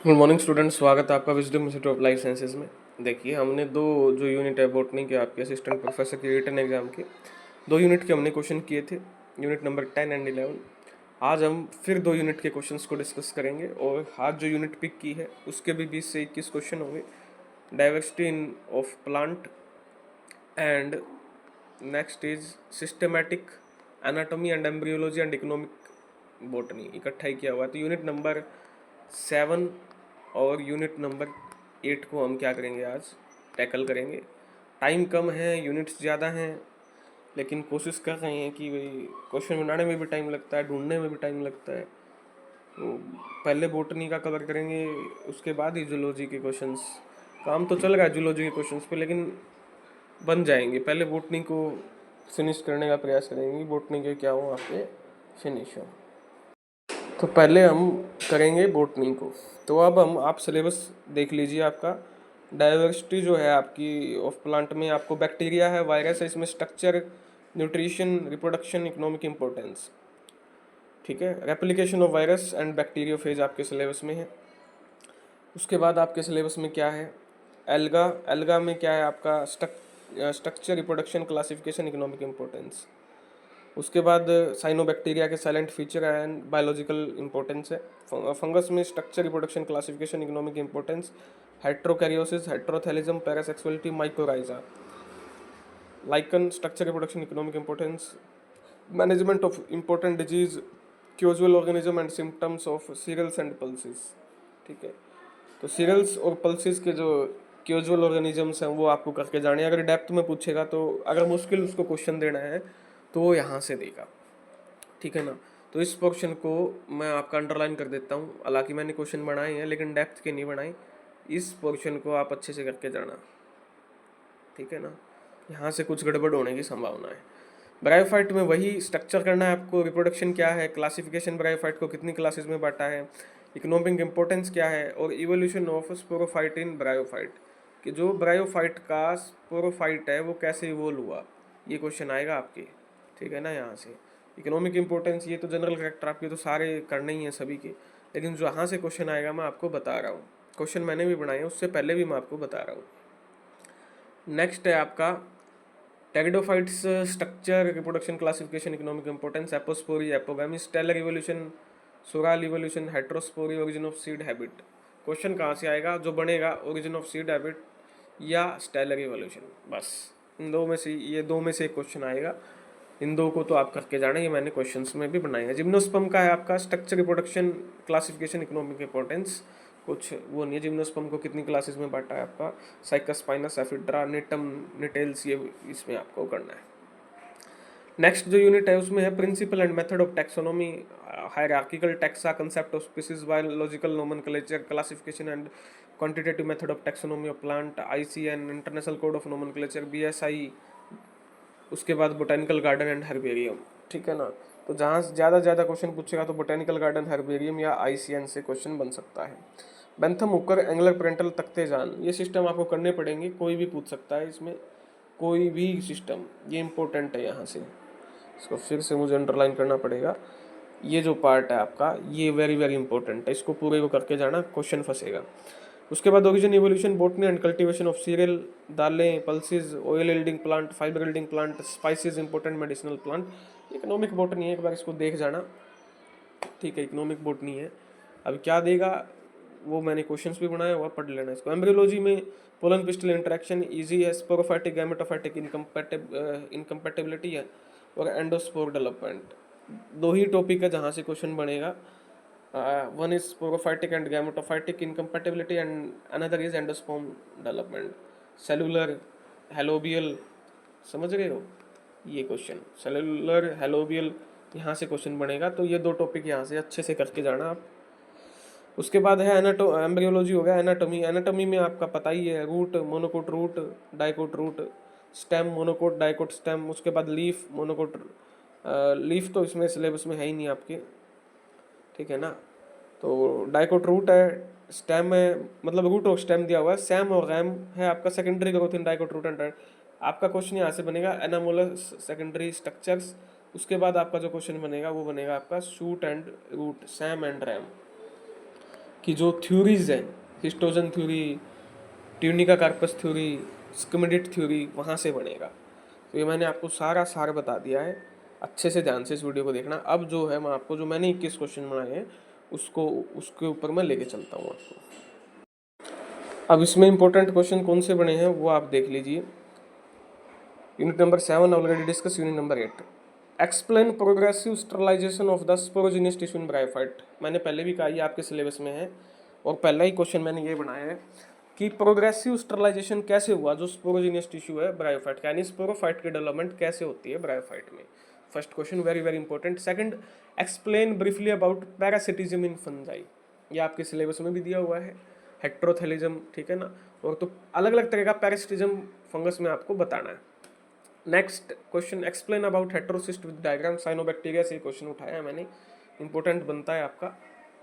Good morning student, स्वागत है आपका wisdom institute of life sciences में। देखिए, हमने दो जो यूनिट है बोटनी के आपके असिस्टेंट प्रोफेसर के रिटन एग्जाम के 2 यूनिट के हमने क्वेश्चन किए थे, यूनिट नंबर 10 एंड 11। आज हम फिर 2 यूनिट के क्वेश्चंस को डिस्कस करेंगे और आज जो यूनिट पिक की है उसके भी 20 से 21 क्वेश्चन होंगे। Diversity in of plant and next is systematic anatomy and embryology and economic botany इकट्ठा ही किया हुआ है। तो यूनिट नंबर 7 और यूनिट नंबर 8 को हम क्या करेंगे, आज टैकल करेंगे। टाइम कम है, यूनिट्स ज़्यादा हैं, लेकिन कोशिश कर रहे हैं कि भाई क्वेश्चन बनाने में भी टाइम लगता है, ढूंढने में भी टाइम लगता है। तो पहले बोटनी का कवर करेंगे, उसके बाद ही जूलॉजी के क्वेश्चंस। काम तो चल रहा है जूलॉजी के क्वेश्चंस पे, लेकिन बन जाएंगे। पहले बोटनी को फिनिश करने का प्रयास करेंगे, बोटनी के क्या हो आपके फिनिश हो। तो पहले हम करेंगे बोटनी को। तो अब हम आप सिलेबस देख लीजिए। आपका डाइवर्सिटी जो है आपकी ऑफ प्लांट में आपको बैक्टीरिया है, वायरस है, इसमें structure, nutrition, reproduction, economic importance, ठीक है। Replication of virus and bacteriophage आपके सिलेबस में है। उसके बाद आपके सिलेबस में क्या है, एल्गा। एल्गा में क्या है आपका structure, reproduction, classification, economic importance. उसके बाद साइनोबैक्टीरिया के silent feature and biological importance है। फंगस में structure, reproduction, classification, economic importance, heterokaryosis, heterothallism, parasexuality, mycorrhiza. Lichen, structure, reproduction, economic importance, management of important disease, causal organism and symptoms of cereals and pulses, ठीक है। तो serials और pulses के जो क्यूजुअल organisms हैं वो आपको करके जाने। अगर डेप्थ में पूछेगा तो अगर मुश्किल उसको क्वेश्चन देना है तो वो यहाँ से देगा, ठीक है ना। तो इस पोर्शन को मैं आपका अंडरलाइन कर देता हूँ। हालांकि मैंने क्वेश्चन बनाए हैं लेकिन डेप्थ के नहीं बनाए। इस पोर्शन को आप अच्छे से करके जाना, ठीक है ना। यहाँ से कुछ गड़बड़ होने की संभावना है। ब्रायोफाइट में वही स्ट्रक्चर करना है आपको, रिप्रोडक्शन क्या है, क्लासिफिकेशन ब्रायोफाइट को कितनी क्लासेस में बांटा है, इकोनॉमिक इंपॉर्टेंस क्या है, और evolution of sporophyte in bryophyte, कि जो ब्रायोफाइट का स्पोरोफाइट है वो कैसे इवोल्व हुआ, ये क्वेश्चन आएगा आपके, ठीक है ना। यहाँ से इकोनॉमिक इंपॉर्टेंस, ये तो जनरल करेक्टर आपके तो सारे करने ही हैं सभी के, लेकिन जो यहाँ से क्वेश्चन आएगा मैं आपको बता रहा हूँ। क्वेश्चन मैंने भी बनाए हैं, उससे पहले भी मैं आपको बता रहा हूँ। नेक्स्ट है आपका pteridophytes, structure, reproduction, classification, economic importance, apospory, apogamy, stellar evolution, soral evolution, heterospory, origin of seed habit. Question कहाँ से आएगा जो बनेगा, ओरिजिन ऑफ सीड हैबिट या स्टेलर इवोल्यूशन, बस इन दो में से, ये दो में से एक क्वेश्चन आएगा। इन दो को तो आप करके जाना, ये मैंने क्वेश्चंस में भी बनाए हैं। जिम्नोस्पर्म का है आपका structure, reproduction, classification, economic importance, कुछ वो नहीं है। जिम्नोस्पर्म को कितनी क्लासेस में बांटा है आपका, साइकस, स्पाइनस, एफिड्रा, नेटम, निटेल्स, ये इसमें आपको करना है। नेक्स्ट जो यूनिट है उसमें है principle and method of taxonomy, hierarchical taxa, concept of species, biological nomenclature, classification and quantitative method of taxonomy of plant, ICN, international code of nomenclature, BSI. उसके बाद बोटेनिकल गार्डन एंड हर्बेरियम, ठीक है ना। तो जहाँ ज़्यादा ज़्यादा क्वेश्चन पूछेगा तो बोटेनिकल गार्डन, हर्बेरियम या आईसीएन से क्वेश्चन बन सकता है। बेंथम हुकर, एंगलर पेरेंटल, तख्ते जान, ये सिस्टम आपको करने पड़ेंगे, कोई भी पूछ सकता है इसमें, कोई भी सिस्टम, ये इंपॉर्टेंट है। यहाँ से इसको फिर से मुझे अंडरलाइन करना पड़ेगा। ये जो पार्ट है आपका ये वेरी वेरी इंपॉर्टेंट है, इसको पूरे को करके जाना, क्वेश्चन फंसेगा। उसके बाद origin, evolution, botany and cultivation of cereal, दालें, pulses, oil yielding plant, fibre yielding plant, spices, important medicinal plant, economic botany है, एक बार इसको देख जाना, ठीक है। इकोनॉमिक बॉटनी है। अब क्या देगा वो मैंने क्वेश्चंस भी बनाया हुआ, पढ़ लेना इसको। एम्ब्रियोलॉजी में पोलन पिस्टल इंटरेक्शन इजी है, स्पोरोफाइटिक, गैमेटोफाइटिक इनकम्पैटिबिलिटी है, और एंडोस्पोर डेवलपमेंट। दो ही टॉपिक है जहाँ से क्वेश्चन बनेगा। One is sporophytic and gametophytic incompatibility and another is endosperm development. Cellular, helobial, समझ रहे हो ये क्वेश्चन, सेलुलर, हेलोबियल, यहाँ से क्वेश्चन बनेगा। तो ये दो टॉपिक यहाँ से अच्छे से करके जाना आप। उसके बाद है एम्ब्रियोलॉजी हो गया। एनाटॉमी, एनाटॉमी में आपका पता ही है, root, monocot root, dicot root, stem, monocot, dicot stem. उसके बाद लीफ, मोनोकोट लीफ तो इसमें सिलेबस में है ही नहीं आपके, ठीक है ना। तो डाइकोट रूट है, स्टेम है, मतलब रूट और स्टेम दिया हुआ है। सैम और रैम है आपका secondary growth in dicot root and आपका क्वेश्चन यहाँ से बनेगा एनामोलर सेकेंडरी स्ट्रक्चर्स। उसके बाद आपका जो क्वेश्चन बनेगा वो बनेगा आपका shoot and root, SAM and RAM. कि जो थ्योरीज हैं, histogen theory, tunica corpus theory, Schmidt theory, वहाँ से बनेगा। तो ये मैंने आपको सारा सार बता दिया है, अच्छे से ध्यान से इस वीडियो को देखना। अब जो है मैं आपको, जो मैंने 21 क्वेश्चन बनाए हैं उसको, उसके ऊपर मैं लेके चलता हूँ आपको। अब इसमें इंपॉर्टेंट क्वेश्चन कौन से बने हैं वो आप देख लीजिए। Unit number 7 already discuss, unit number 8 explain progressive sterilisation of the sporogenous tissue in bryophyte. मैंने पहले भी कहा ये आपके सिलेबस में है और पहला ही क्वेश्चन मैंने ये बनाया है कि प्रोग्रेसिव स्टरलाइजेशन कैसे हुआ जो स्पोरोजिनियस टिश्यू है ब्रायोफाइट का, यानी स्पोरोफाइट की डेवलपमेंट कैसे होती है ब्रायोफाइट में। First question very very important. Second, explain briefly about parasitism in fungi, ये आपके सिलेबस में भी दिया हुआ है, हेट्रोथेलिज्म, ठीक है ना। और तो अलग अलग तरह का पैरासिटिज्म फंगस में आपको बताना है। Next question, explain about heterocyst with diagram, cyanobacteria से क्वेश्चन उठाया है मैंने, इंपॉर्टेंट बनता है आपका।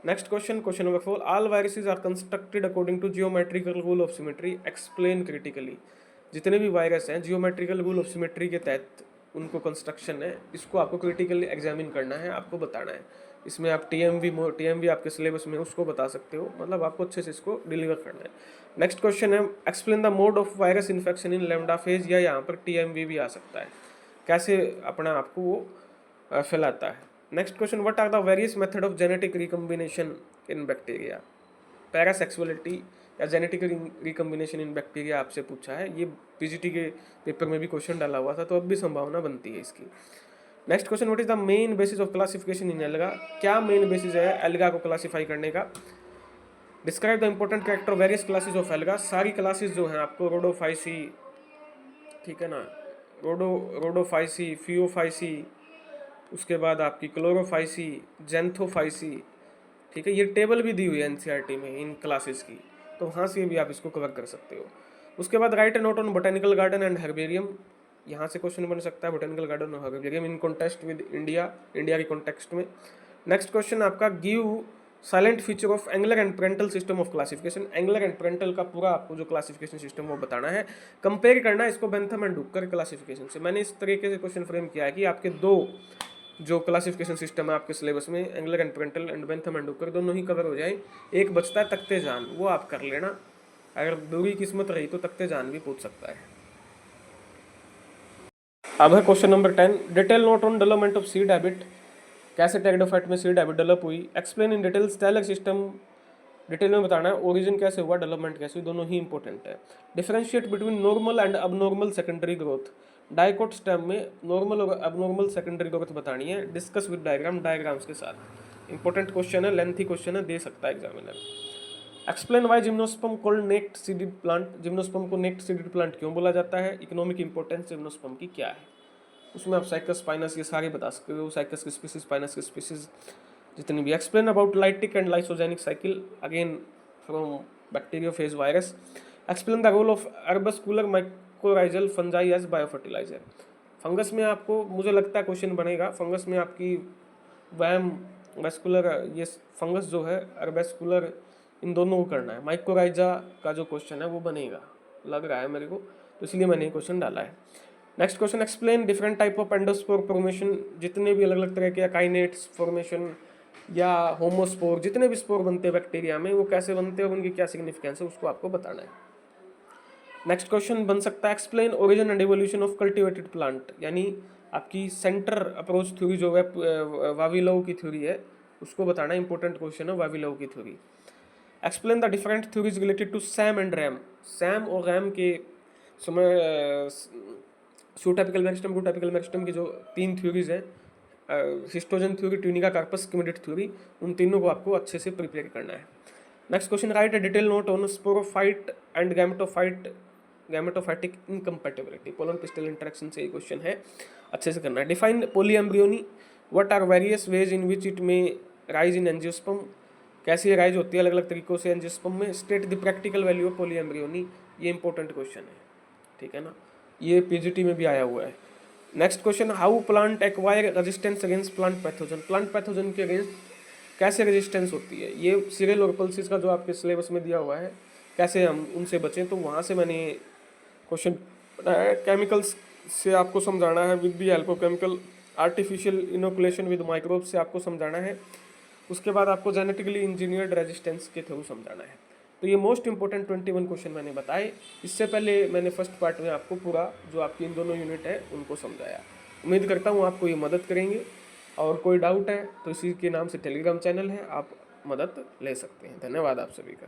Next question, question number 4 all viruses are constructed according to geometrical rule of symmetry, explain critically. जितने भी वायरस हैं जियोमेट्रिकल रूल ऑफ सिमेट्री के तहत उनको कंस्ट्रक्शन है, इसको आपको क्रिटिकली एग्जामिन करना है, आपको बताना है। इसमें आप टीएमवी आपके सिलेबस में उसको बता सकते हो, मतलब आपको अच्छे से इसको डिलीवर करना है। नेक्स्ट क्वेश्चन है explain the mode of virus infection in lambda phase, या यहाँ पर टीएमवी भी आ सकता है, कैसे अपना आपको वो फैलाता है। Next question, what are the various method of genetic recombination in bacteria, parasexuality या जेनेटिक रिकम्बिनेशन इन बैक्टीरिया आपसे पूछा है, ये पीजीटी के पेपर में भी क्वेश्चन डाला हुआ था, तो अब भी संभावना बनती है इसकी। Next question, what is the main basis of classification in alga, क्या मेन बेसिस है एल्गा को क्लासीफाई करने का। Describe the important character various classes of alga, सारी क्लासेस जो हैं आपको रोडोफाइसी, ठीक है ना, रोडोफाइसी, फियोफाइसी, उसके बाद आपकी क्लोरोफाइसी, जेंथोफाइसी, ठीक है, ये टेबल भी दी हुई है एनसीईआरटी में इन क्लासेस की, तो वहाँ से भी आप इसको कवर कर सकते हो। उसके बाद right A note on botanical garden and herbarium, यहाँ से क्वेश्चन बन सकता है बोटेनिकल गार्डन और herbarium in context with India, India के कॉन्टेक्स्ट में। नेक्स्ट क्वेश्चन आपका give silent feature of angular and parental system of classification, angular and parental का पूरा आपको जो क्लासिफिकेशन सिस्टम वो बताना है, कंपेयर करना है इसको बेंथम एंड डुकर क्लासिफिकेशन से। मैंने इस तरीके से क्वेश्चन फ्रेम किया है कि आपके दो जो क्लासिफिकेशन सिस्टम है आपके सिलेबस में, Engler and Prantl and Bentham and Hooker, दोनों ही कवर हो जाए। एक बचता है तख्ते जान, वो आप कर लेना, अगर बुरी किस्मत रही तो तख्ते जान भी पूछ सकता है। अब है question number 10, detail note on development of seed habit, कैसे टेरिडोफाइट में सीड हैबिट डेवलप हुई। Explain in detail stelar system, detail में बताना है ओरिजिन कैसे हुआ, डेवलपमेंट कैसे हुई, दोनों ही इंपॉर्टेंट है। Differentiate between normal and abnormal secondary growth, dicot stem में नॉर्मल और अबनॉर्मल सेकेंडरी ग्रोथ बतानी है, डिस्कस विद डायग्राम, डायग्राम्स के साथ। इंपॉर्टेंट क्वेश्चन है, लेंथी क्वेश्चन है, दे सकता है examiner. Explain why gymnosperm called naked seeded plant, gymnosperm को नेक्ट सीडेड प्लांट क्यों बोला जाता है, इकोनॉमिक इंपॉर्टेंस जिम्नोस्पर्म की क्या है। उसमें आप साइकस स्पाइनस ये सारे बता सकते हो, साइकस की स्पीसीज, स्पाइनस की स्पीसीज जितनी भी। Explain about lytic and lysogenic cycle, again from bacteriophage virus. Explain the role of arbuscular mycorrhizal fungi as biofertiliser, fungus में आपको मुझे लगता है क्वेश्चन बनेगा, फंगस में आपकी वैम वेस्कुलर, ये फंगस जो है अर्बेस्कुलर, इन दोनों को करना है। माइकोराइजा का जो क्वेश्चन है वो बनेगा, लग रहा है मेरे को, तो इसलिए मैंने ये क्वेश्चन डाला है। Next question, explain different type of endospore formation, जितने भी अलग अलग तरह के काइनेट्स फॉर्मेशन या होमोस्पोर, जितने भी स्पोर बनते हैं बैक्टीरिया में वो कैसे बनते हैं और उनकी क्या सिग्निफिकेंस है, उसको आपको बताना है। नेक्स्ट क्वेश्चन बन सकता है explain origin and evolution of cultivated plant, यानी आपकी सेंटर अप्रोच थ्योरी जो है वाविलोव की थ्योरी है उसको बताना, इंपॉर्टेंट क्वेश्चन है वाविलोव की theory. Explain the different theories related to SAM and RAM, SAM और रैम के समय सूटापिकल मेरिस्टम, गुटापिकल मेरिस्टम की जो तीन थ्योरीज हैं, histogen theory, tunica corpus, Schmidt theory, उन तीनों को आपको अच्छे से प्रिपेयर करना है। Next question, write a detail note on sporophyte and gametophytic incompatibility, pollen pistil interaction से ये क्वेश्चन है, अच्छे से करना है। Define polyembryony, what are various ways in which it may rise in angiosperm, कैसे राइज होती है अलग अलग तरीकों से एंजियोस्पर्म में। State the practical value of पोलीएम्ब्रियोनी, ये इंपॉर्टेंट क्वेश्चन है, ठीक है ना, ये पीजीटी में भी आया हुआ है। Next question, how plant acquire resistance against plant pathogen के अगेंस्ट कैसे रेजिस्टेंस होती है, ये सीरियल और पल्सिस का जो आपके सिलेबस में दिया हुआ है, कैसे हम उनसे बचें, तो वहाँ से मैंने क्वेश्चन बनाया है। केमिकल्स से आपको समझाना है with the help of chemical, artificial inoculation with microbe से आपको समझाना है, उसके बाद आपको जेनेटिकली इंजीनियर्ड रेजिस्टेंस के थ्रू समझाना है। तो ये मोस्ट इंपॉर्टेंट 21 क्वेश्चन मैंने बताए। इससे पहले मैंने फर्स्ट पार्ट में आपको पूरा जो आपकी इन दोनों यूनिट है उनको समझाया। उम्मीद करता हूँ आपको ये मदद करेंगे, और कोई डाउट है तो इसी के नाम से टेलीग्राम चैनल है, आप मदद ले सकते हैं। धन्यवाद आप सभी का।